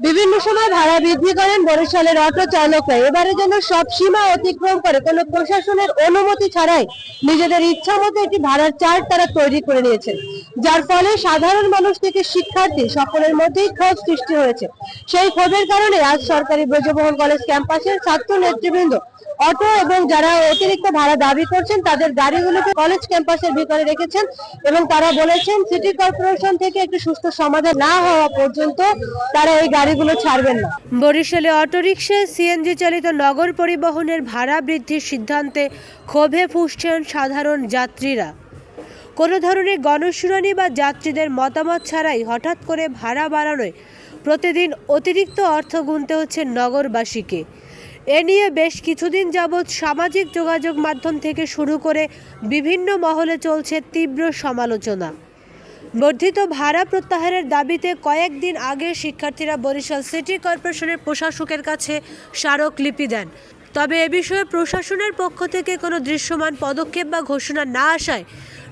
বিভিন্ন সময় ভাড়া বৃদ্ধি করেন বরিশালের অটো চালকরা। এবারে যেন সব সীমা অতিক্রম করে কোনো প্রশাসনের অনুমতি ছাড়াই নিজেদের ইচ্ছা মতো একটি ভাড়ার চার্ট তারা তৈরি করে নিয়েছেন, যার ফলে সাধারণ মানুষ থেকে শিক্ষার্থী সকলের মধ্যেই ক্ষোভ সৃষ্টি হয়েছে। সেই ক্ষোভের কারণে আজ সরকারি ব্রজমোহন কলেজ ক্যাম্পাসের ছাত্র নেতৃবৃন্দ অটো এবং যারা অতিরিক্ত ভাড়া দাবি করছেন তাদের গাড়িগুলোকে কলেজ ক্যাম্পাসের ভিতরে রেখেছেন এবং তারা বলেছেন সিটি কর্পোরেশন থেকে একটি সুষ্ঠু সমাধান না হওয়া পর্যন্ত তারা এই গাড়িগুলো ছাড়বেন না। বরিশালে অটোরিকশা সিএনজি চালিত নগর পরিবহনের ভাড়া বৃদ্ধির সিদ্ধান্তে ক্ষোভে ফুঁসছেন সাধারণ যাত্রীরা। কোনো ধরনের গণশুনানি বা যাত্রীদের মতামত ছাড়াই হঠাৎ করে ভাড়া বাড়ানোয় প্রতিদিন অতিরিক্ত অর্থ গুনতে হচ্ছে নগরবাসীকে। এ নিয়ে বেশ কিছুদিন যাবৎ সামাজিক যোগাযোগ মাধ্যম থেকে শুরু করে বিভিন্ন মহলে চলছে তীব্র সমালোচনা। বর্ধিত ভাড়া প্রত্যাহারের দাবিতে কয়েকদিন আগে শিক্ষার্থীরা বরিশাল সিটি কর্পোরেশনের প্রশাসকের কাছে স্মারকলিপি দেন। তবে এ বিষয়ে প্রশাসনের পক্ষ থেকে কোনো দৃশ্যমান পদক্ষেপ বা ঘোষণা না আসায়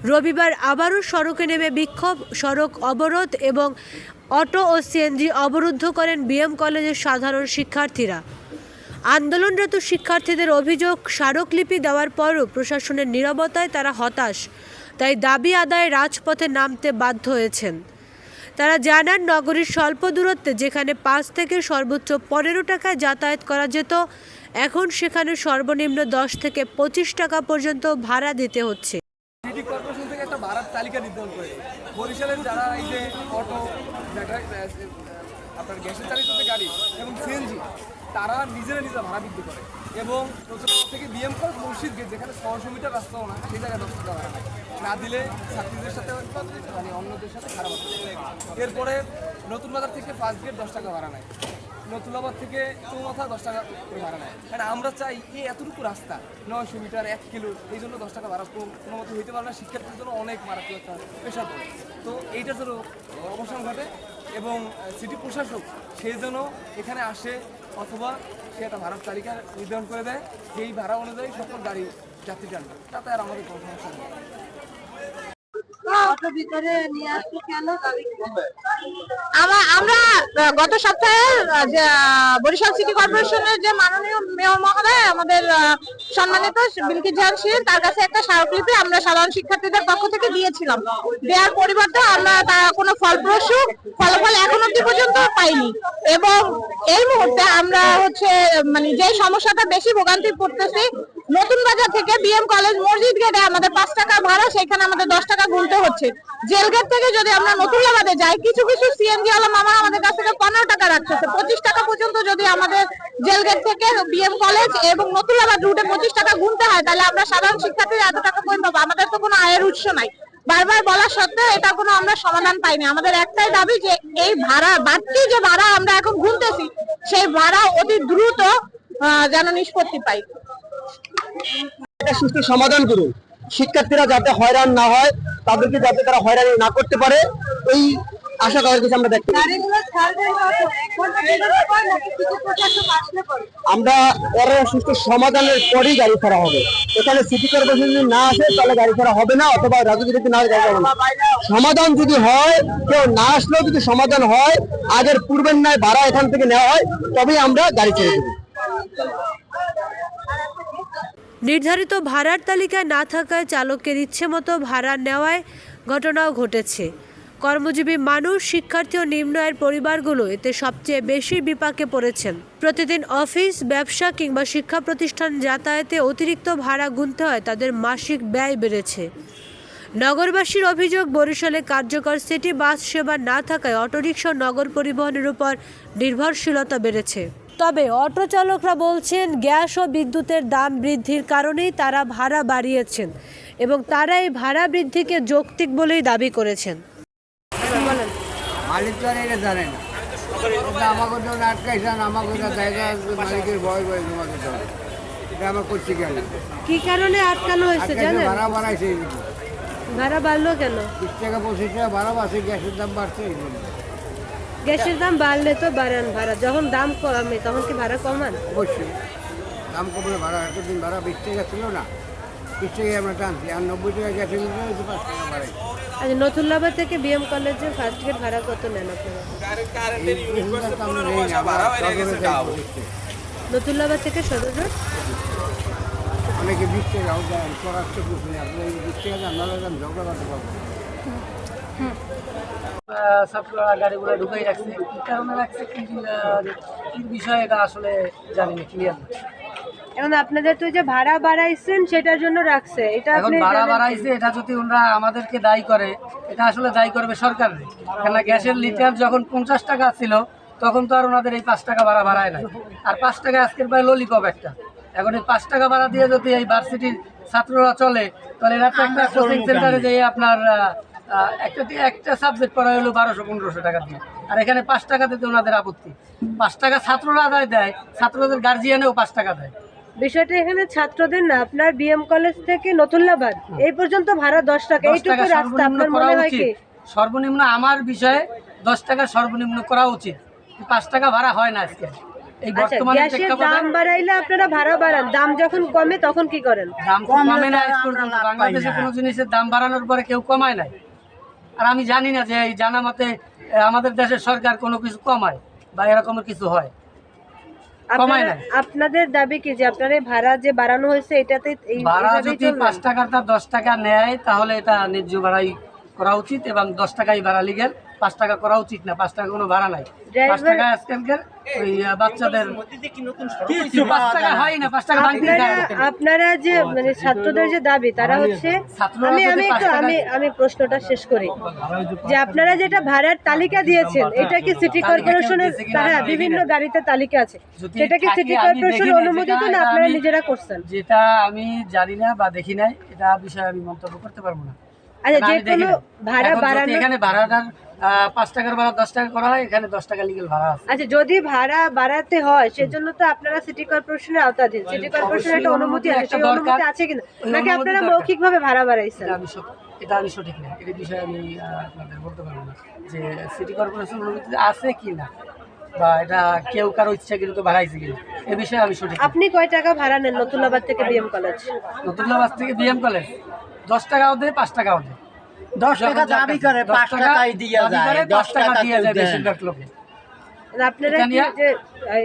রবিবার আবারও সড়কে নেমে বিক্ষোভ, সড়ক অবরোধ এবং অটো ও সিএনজি অবরুদ্ধ করেন বিএম কলেজের সাধারণ শিক্ষার্থীরা। আন্দোলনরত শিক্ষার্থীদের অভিযোগ, স্মারকলিপি দেওয়ার পরও প্রশাসনের নীরবতায় তারা হতাশ, তাই দাবি আদায়ে রাজপথে নামতে বাধ্য হয়েছেন। তারা জানান, নগরীর স্বল্প দূরত্বে যেখানে 5 থেকে সর্বোচ্চ 15 টাকায় যাতায়াত করা যেত, এখন সেখানে সর্বনিম্ন 10 থেকে 25 টাকা পর্যন্ত ভাড়া দিতে হচ্ছে। সিটি কর্পোরেশন থেকে একটা ভাড়ার তালিকা নির্ধারণ করে বরিশালের যারা এই যে অটো, আপনার গ্যাসের চালিত যে গাড়ি এবং সিএনজি, তারা নিজেরা ভাড়া বৃদ্ধি করে এবং প্রচুর থেকে বিএম কলেজ মসজিদ গেট যেখানে 600 মিটার রাস্তাও না, সেই জায়গায় 10 টাকা ভাড়া না দিলে ছাত্রীদের সাথে মানে অন্যদের সাথে খারাপ হচ্ছে। এরপরে নতুন বাজার থেকে ফার্স্ট গেট 10 টাকা ভাড়া নেয়, নতুলাবাদ থেকে চৌমাথা 10 টাকা করে ভাড়া নেয়। মানে আমরা চাই এই এতটুকু রাস্তা 900 মিটার 1 কিলো, এই জন্য 10 টাকা ভাড়া কোনো মতো হইতে পারে না। শিক্ষার্থীদের জন্য অনেক মারাত্মক একটা প্রেশার পড়ে। তো এইটার জন্য অবসান ঘটে এবং সিটি প্রশাসক সেই জন্য এখানে আসে অথবা সে একটা ভাড়ার তালিকা নির্ধারণ করে দেয়, যেই ভাড়া অনুযায়ী সকল গাড়ি যাত্রী টানবে, তাতে আর আমাদের কোনো সমস্যা নেই। আমরা গত সপ্তাহে বরিশাল সিটি কর্পোরেশনের যে মাননীয় মেয়র মহোদয় আমাদের সম্মানিত বিলকিস জাহান শিল, তার কাছে একটা স্মারকলিপি আমরা সাধারণ শিক্ষার্থীদের পক্ষ থেকে দিয়েছিলাম। দেওয়ার পরিবর্তে আমরা তার কোনো ফলপ্রসূ ফলাফল এখন অবধি পর্যন্ত পাইনি এবং এই মুহূর্তে আমরা মানে যে সমস্যাটা বেশি ভোগান্তি পড়তেছি, নতুন বাজার থেকে বিএম কলেজ মসজিদ গেটে আমাদের 5 টাকা ভাড়া, সেখানে আমাদের 10 টাকা গুনতে হচ্ছে। জেলগেট থেকে যদি আমরা নতুনলাবাদে যাই, কিছু কিছু সিএনজি ওয়ালা মামা আমাদের কাছ থেকে 15 টাকা রাখতেছে। 25 টাকা পর্যন্ত যদি আমাদের জেলগেট থেকে বিএম কলেজ এবং নতুনলাবাদ রুটে 25 টাকা গুনতে হয়, তাহলে আমরা সাধারণ শিক্ষার্থীরা এত টাকা কই পাবো? আমাদের তো কোনো আয়ের উৎস নাই। বারবার বলা সত্ত্বেও এটা কোনো আমরা সমাধান পাইনি। আমাদের একটাই দাবি যে এই ভাড়া, বাড়তি যে ভাড়া আমরা এখন গুনতেছি, সেই ভাড়া অতি দ্রুত যেন নিষ্পত্তি পাই। একটা সুষ্ঠু সমাধান করুন, শিক্ষার্থীরা যাতে হয়রান না হয়, তাদেরকে যাতে তারা হয়রানি না করতে পারে, এই আশা করার কিছু আমরা দেখতে আমরা এর সুষ্ঠু সমাধানের পরেই গাড়ি ছাড়া হবে। এখানে সিটি কর্পোরেশন যদি না আসে তাহলে গাড়ি ছাড়া হবে না, অথবা রাজনীতি না গাড়ি হবে না। সমাধান যদি হয়, কেউ না আসলেও যদি সমাধান হয়, আগের পূর্বের ন্যায় ভাড়া এখান থেকে নেওয়া হয়, তবেই আমরা গাড়ি ছেড়ে দেবো। নির্ধারিত ভাড়ার তালিকায় না থাকায় চালকের ইচ্ছে মতো ভাড়া নেওয়ায় ঘটনাও ঘটেছে। কর্মজীবী মানুষ, শিক্ষার্থী ও নিম্ন আয়ের পরিবারগুলো এতে সবচেয়ে বেশি বিপাকে পড়েছেন। প্রতিদিন অফিস, ব্যবসা কিংবা শিক্ষা প্রতিষ্ঠান যাতায়াতে অতিরিক্ত ভাড়া গুনতে হয়, তাদের মাসিক ব্যয় বেড়েছে। নগরবাসীর অভিযোগ, বরিশালে কার্যকর সিটি বাস সেবা না থাকায় অটোরিকশা নগর পরিবহনের উপর নির্ভরশীলতা বেড়েছে। তবে অটো চালকরা বলছেন, গ্যাস ও বিদ্যুতের দাম বৃদ্ধির কারণেই তারা ভাড়া বাড়িয়েছেন এবং তারা এই ভাড়া বৃদ্ধিকে যৌক্তিক বলেই দাবি করেছেন। মালিক তো এটা জানেন, আমাকে তো আটকাইছেন, আমাকে জায়গা মালিকের ভয় ভয় তোমাকে এটা আমার করছি কেন, কি কারণে আটকানো হয়েছে জানেন? ভাড়া বাড়াইছে। ভাড়া বাড়লো কেন? 20 টাকা 25 টাকা ভাড়া বাড়ছে, গ্যাসের দাম বাড়ছে। এই জন্য গ্যাসের দাম বাড়লে তো বাড়ান ভাড়া, যখন দাম কমে তখন কি ভাড়া কমান? অবশ্যই দাম কমলে ভাড়া, এতদিন ভাড়া 20 টাকা ছিল না, 20 টাকায় আমরা টানছি, আর 90 টাকা গ্যাসের লিটার হচ্ছে 5 টাকা বাড়াই। আচ্ছা, নতুল্লাবাদ থেকে বিএম কলেজে ফার্স্ট গেট ভাড়া কত নেন আপনারা? এই প্যাসেঞ্জার তো আমরা নেই না, আমরা সদরে যাই দেখতে। নতুল্লাবাদ থেকে সদর রোড অনেকে 20 টাকাও দেন, করার তো কিছু নেই। আপনি 20 টাকা দেন, নাহলে দেন, ঝগড়া করতে পারবো না। ছাত্ররা গাড়িগুলো ঢুকাই রাখছে, কি কারণে রাখছে, কি বিষয় এটা আসলে জানি না ক্লিয়ার। এখন আপনাদের তো যে ভাড়া বাড়াইছেন সেটার জন্য রাখছে, এটা এখন আপনি ভাড়া জানেন? বাড়াইছে, এটা যদি ওরা আমাদেরকে দায়ী করে, এটা আসলে দায়ী করবে সরকার। কেননা গ্যাসের লিটার যখন 50 টাকা ছিল তখন তো আর ওনাদের এই 5 টাকা ভাড়া বাড়ায় নাই। আর 5 টাকা আজকের প্রায় ললিপপ একটা। এখন এই 5 টাকা ভাড়া দিয়ে যদি এই ভার্সিটির ছাত্ররা চলে, তাহলে এরা তো একটা কোচিং সেন্টারে যেয়ে আপনার একটা সাবজেক্ট পড়া হলো 1200-1500 টাকা দিয়ে। আর এখানে 5 টাকা দিতে ওনাদের আপত্তি। 5 টাকা ছাত্ররা আদায় দেয়, ছাত্রদের গার্জিয়ানেও 5 টাকা দেয়। বিষয়টা এখানে ছাত্রদের না, আপনার বিএম কলেজ থেকে নতুল্লাবাদ এই পর্যন্ত ভাড়া 10 টাকা, 10 এইটুকু টাকা রাস্তা সর্বনিম্ন আপনার করা মনে হয় উচিত। কি? সর্বনিম্ন আমার বিষয়ে 10 টাকা সর্বনিম্ন করা উচিত। 5 টাকা ভাড়া হয় না আজকে এই আচ্ছা, বর্তমানে গ্যাসের প্রেক্ষাপটে। দাম বাড়াইলে আপনারা ভাড়া বাড়ান, দাম যখন কমে তখন কি করেন? দাম তো কমে না আজ পর্যন্ত। বাংলাদেশে কোনো জিনিসের দাম বাড়ানোর পরে কেউ কমায় নাই। আর আমি জানি না যে এই জানা মতে আমাদের দেশের সরকার কোনো কিছু কমায় বা এরকমের কিছু হয়। কমায় আপনারা- নাই। আপনাদের দাবি কি যে আপনার এই ভাড়া যে বাড়ানো হয়েছে এটাতে ভাড়া এইভাবেই যদি চলবে? 5 টাকাটা 10 টাকা নেয় তাহলে এটা ন্যায্য ভাড়াই করা উচিত, এবং 10 টাকাই ভাড়া লিগের। 5 টাকা করা উচিত না, 5 টাকা কোনো ভাড়া নাই। 5 ড্রাইভার- টাকা আজকালকার ওই বাচ্চাদের 5 টাকা হয় না, 5 টাকা ভাঙতে আপনারা যে মানে ছাত্রদের যে দাবি তারা হচ্ছে, ছাত্ররা আমি যদি আমি 5 একটু টাকা- আমি প্রশ্নটা শেষ করি যে আপনারা যেটা ভাড়ার তালিকা দিয়েছেন এটা কি সিটি তালিকা কর্পোরেশনের? কেউ দিয়েছে কিনা হ্যাঁ, আমি দেখি বিভিন্ন নাই। গাড়িতে তালিকা আছে, যদি সেটা কি থাকে সিটি আমি কর্পোরেশন দেখি নাই, অনুমোদিত যেটা না এটা আপনারা আমি- নিজেরা করছেন? যেটা আমি জানি না বা দেখি নাই, এটা বিষয়ে আমি মন্তব্য করতে পারবো না। আচ্ছা, কারণ যে আমি দেখি কোনো নাই। ভাড়া এখন যদি বাড়ানো, এখানে ভাড়াটার 5 টাকার ভাড়া 10 টাকা করা হয়, এখানে 10 টাকা লিগেল ভাড়া আছে। আচ্ছা যদি ভাড়া বাড়াতে হয় সেজন্য তো আপনারা সিটি কর্পোরেশনের আওতাধীন, সিটি কর্পোরেশনের একটা অবশ্যই অনুমতি আছে, একটা সেই অনুমতি দরকার। আছে কিনা, ওই নাকি অনুমতি আপনারা দরকার। মৌখিকভাবে ভাড়া বাড়াইছেন? এটা আমি সঠিক না, এই বিষয়ে আমি আপনাদের বলতে পারবো না যে সিটি কর্পোরেশন অনুমতি আছে কি না, বা এটা কেউ কারো ইচ্ছাকৃত ভাড়াইছে কিনা, এ বিষয়ে আমি সঠিক না। আপনি কয় টাকা ভাড়া নেন নতুল্লাবাদ থেকে বিএম কলেজ? নতুল্লাবাদ থেকে বিএম কলেজ 10 টাকাও দেয়, 5 টাকাও দেয়। 10 টাকা দাবি করে, 5 টাকাই দিয়ে যায়, 10 টাকা দিয়ে যায় বেশিরভাগ লোকে। আপনারা এটা কি নিয়ে যে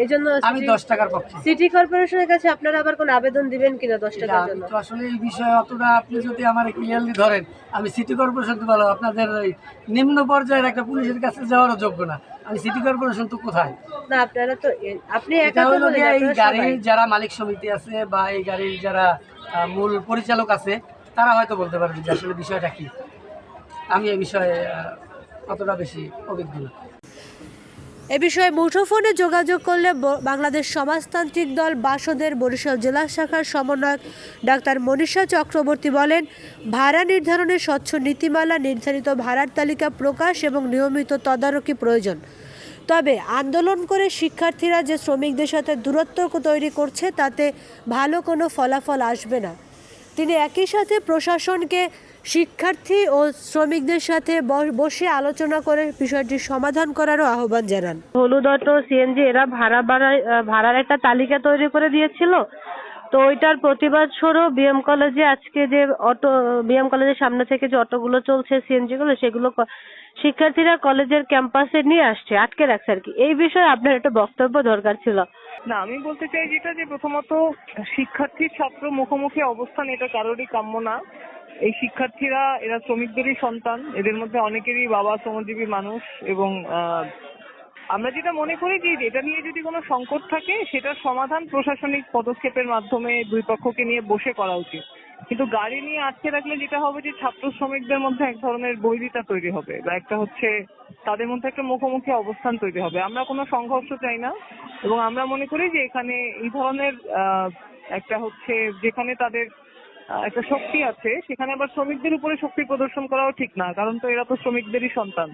এই জন্য আমি 10 টাকার পক্ষে। সিটি কর্পোরেশনের কাছে আপনারা আবার কোন আবেদন দিবেন কিনা 10 টাকার আমি জন্য? তো আসলে এই বিষয়ে অতটা, আপনি যদি আমার ক্লিয়ারলি ধরেন, আমি সিটি কর্পোরেশনকে বলো, আপনাদের ওই নিম্ন পর্যায়ের একটা পুলিশের কাছে যাওয়ারও যোগ্য না। আমি সিটি কর্পোরেশন তো কোথায়? না আপনারা তো আপনি এটা একা তো হলো বলেন, গিয়ে এই আপনারা গাড়ির সবাই। যারা মালিক সমিতি আছে বা এই গাড়ির যারা মূল পরিচালক আছে, তারা হয়তো বলতে পারবে যে আসলে বিষয়টা কি। আমি এই বিষয়ে অতটা বেশি অভিজ্ঞ না। এ বিষয়ে মুঠোফোনে যোগাযোগ করলে বাংলাদেশ সমাজতান্ত্রিক দল বাসদের বরিশাল জেলা শাখার সমন্বয়ক ডাক্তার মনীষা চক্রবর্তী বলেন, ভাড়া নির্ধারণের স্বচ্ছ নীতিমালা, নির্ধারিত ভাড়ার তালিকা প্রকাশ এবং নিয়মিত তদারকি প্রয়োজন। তবে আন্দোলন করে শিক্ষার্থীরা যে শ্রমিকদের সাথে দূরত্ব তৈরি করছে তাতে ভালো কোনো ফলাফল আসবে না। তিনি একই সাথে প্রশাসনকে শিক্ষার্থী ও শ্রমিকদের সাথে বসে আলোচনা করে বিষয়টির সমাধান করারও আহ্বান জানান। হলুদ অটো, সিএনজি এরা ভাড়ার একটা তালিকা তৈরি করে দিয়েছিল, তো ওইটার প্রতিবাদ স্বরূপ বিএম কলেজে আজকে যে বিএম কলেজের সামনে থেকে যে অটোগুলো চলছে, সিএনজি গুলো, সেগুলো শিক্ষার্থীরা কলেজের ক্যাম্পাসে নিয়ে আসছে, আটকে রাখছে আর কি। এই বিষয়ে আপনার একটা বক্তব্য দরকার ছিল। না, আমি বলতে চাই যেটা, যে প্রথমত শিক্ষার্থী ছাত্র মুখোমুখি অবস্থান এটা কারোরই কাম্য না। এই শিক্ষার্থীরা এরা শ্রমিকদেরই সন্তান, এদের মধ্যে অনেকেরই বাবা শ্রমজীবী মানুষ, এবং আমরা যেটা মনে করি যে এটা নিয়ে যদি কোনো সংকট থাকে সেটার সমাধান প্রশাসনিক পদক্ষেপের মাধ্যমে দুই পক্ষকে নিয়ে বসে করা উচিত। কিন্তু গাড়ি নিয়ে আটকে রাখলে যেটা হবে যে ছাত্র শ্রমিকদের মধ্যে এক ধরনের বৈরিতা তৈরি হবে, বা একটা হচ্ছে তাদের মধ্যে একটা মুখোমুখি অবস্থান তৈরি হবে। আমরা কোনো সংঘর্ষ চাই না, এবং আমরা মনে করি যে এখানে এই ধরনের একটা হচ্ছে যেখানে তাদের একটা শক্তি আছে সেখানে আবার শ্রমিকদের উপরে শক্তি প্রদর্শন করাও ঠিক না, কারণ তো এরা তো শ্রমিকদেরই সন্তান,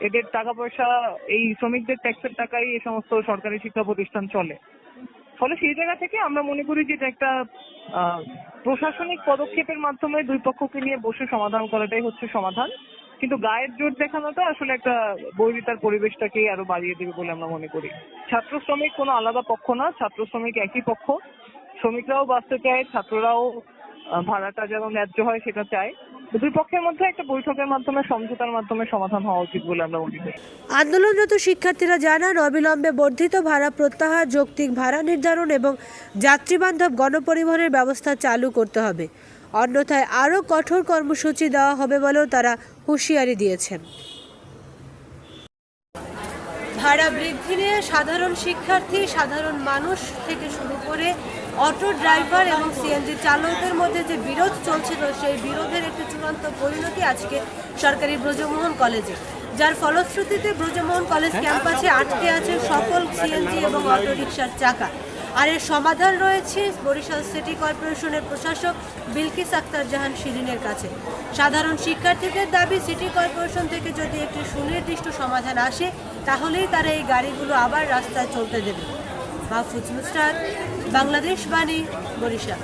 এদের টাকা পয়সা, এই শ্রমিকদের ট্যাক্সের টাকাই এই সমস্ত সরকারি শিক্ষা প্রতিষ্ঠান চলে। ফলে সেই জায়গা থেকে আমরা মনে করি যে এটা একটা প্রশাসনিক পদক্ষেপের মাধ্যমে দুই পক্ষকে নিয়ে বসে সমাধান করাটাই হচ্ছে সমাধান। কিন্তু গায়ের জোর দেখানোটা আসলে একটা বৈরিতার পরিবেশটাকেই আরো বাড়িয়ে দেবে বলে আমরা মনে করি। ছাত্র শ্রমিক কোনো আলাদা পক্ষ না, ছাত্র শ্রমিক একই পক্ষ। শ্রমিকরাও বাঁচতে চায়, ছাত্ররাও ভাড়াটা যেন ন্যায্য হয় সেটা চাই। দুই পক্ষের মধ্যে একটা বৈঠকের মাধ্যমে সমঝোতার মাধ্যমে সমাধান হওয়া উচিত বলে আমরা মনে করি। আন্দোলনরত শিক্ষার্থীরা জানান, অবিলম্বে বর্ধিত ভাড়া প্রত্যাহার, যৌক্তিক ভাড়া নির্ধারণ এবং যাত্রীবান্ধব গণপরিবহনের ব্যবস্থা চালু করতে হবে, অন্যথায় আরও কঠোর কর্মসূচি দেওয়া হবে বলেও তারা হুঁশিয়ারি দিয়েছেন। ভাড়া বৃদ্ধি নিয়ে সাধারণ শিক্ষার্থী, সাধারণ মানুষ থেকে শুরু করে অটো ড্রাইভার এবং সিএনজি চালকদের মধ্যে যে বিরোধ চলছিল, সেই বিরোধের একটি চূড়ান্ত পরিণতি আজকে সরকারি ব্রজমোহন কলেজে, যার ফলশ্রুতিতে ব্রজমোহন কলেজ ক্যাম্পাসে আটকে আছে সকল সিএনজি এবং অটো রিকশার চাকা। আর এর সমাধান রয়েছে বরিশাল সিটি কর্পোরেশনের প্রশাসক বিলকিস আক্তার জাহান শিরিনের কাছে। সাধারণ শিক্ষার্থীদের দাবি, সিটি কর্পোরেশন থেকে যদি একটি সুনির্দিষ্ট সমাধান আসে তাহলেই তারা এই গাড়িগুলো আবার রাস্তায় চলতে দেবে। মাহফুজ মুস্তাক, বাংলাদেশ বাণী, বরিশাল।